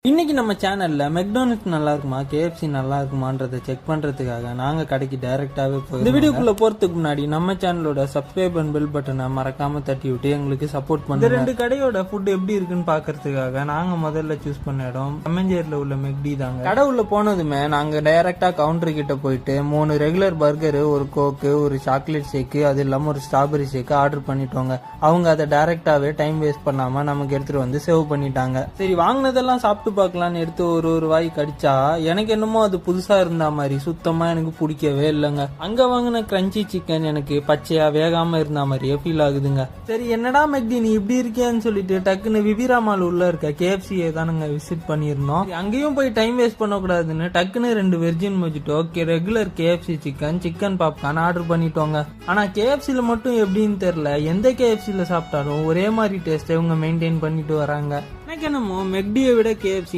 இன்னைக்கு நம்ம சேனல்ல மெக்டானல்ட்ஸ் நல்லா இருக்குமா கேஎஃப்சி நல்லா இருக்குமான்றதை செக் பண்றதுக்காக நாங்க கடைக்கு டைரக்டாவே போய் இந்த வீடியோக்குள்ள போறதுக்கு முன்னாடி நம்ம சேனலோட சப்ஸ்கிரைப் அண்ட் பெல் பட்டனை மறக்காம தட்டி விட்டு எங்களுக்கு சப்போர்ட் பண்ணுங்க. இந்த ரெண்டு கடையோட ஃபுட் எப்படி இருக்குன்னு பாக்குறதுக்காக நாங்க முதல்ல சூஸ் பண்ண இடம் அமெஞ்சேர்ல உள்ள மெக்டி தாங்க. கடை உள்ள போனதுமே நாங்க டைரக்டா கவுண்டர் கிட்ட போயிட்டு 3 ரெகுலர் பர்கரு, ஒரு கோக்கு, ஒரு சாக்லேட் ஷேக்கு, அது இல்லாம ஒரு ஸ்ட்ராபெரி ஷேக்கு ஆர்டர் பண்ணிட்டோங்க. அவங்க அதை டைரக்டாவே டைம் வேஸ்ட் பண்ணாம நமக்கு எடுத்துட்டு வந்து சேவ் பண்ணிட்டாங்க. சரி, வாங்கினதெல்லாம் சாப்பிட்டு பார்க்கலான்னு எடுத்து ஒரு வாய் கடிச்சா எனக்கு என்னமோ அது புதுசா இருந்தா மாதிரி சுத்தமா எனக்கு பிடிக்கவே இல்லைங்க. அங்க வாங்கின கிரன்ச்சி சிக்கன் எனக்கு பச்சையா வேகாம இருந்த மாதிரியே ஃபீல் ஆகுதுங்க. சரி, என்னடா மெக்டி நீ இப்படி இருக்கியான்னு சொல்லிட்டு டக்குன்னு விவிரா மால் உள்ள இருக்க கேஎஃப்சியை தானுங்க விசிட் பண்ணிருந்தோம். அங்கேயும் போய் டைம் வேஸ்ட் பண்ணக்கூடாதுன்னு டக்குன்னு 2 virgin mojito, regular KFC chicken popcorn order பண்ணிட்டோங்க. ஆனா கேஎஃப்சில மட்டும் எப்படின்னு தெரியல, எந்த கேஎஃப்சில சாப்பிட்டாலும் ஒரே மாதிரி டேஸ்ட் இவங்க மெயின்டைன் பண்ணிட்டு வராங்க. எனக்கு என்னமோ மெக்டியை விட கேஎஃப்சி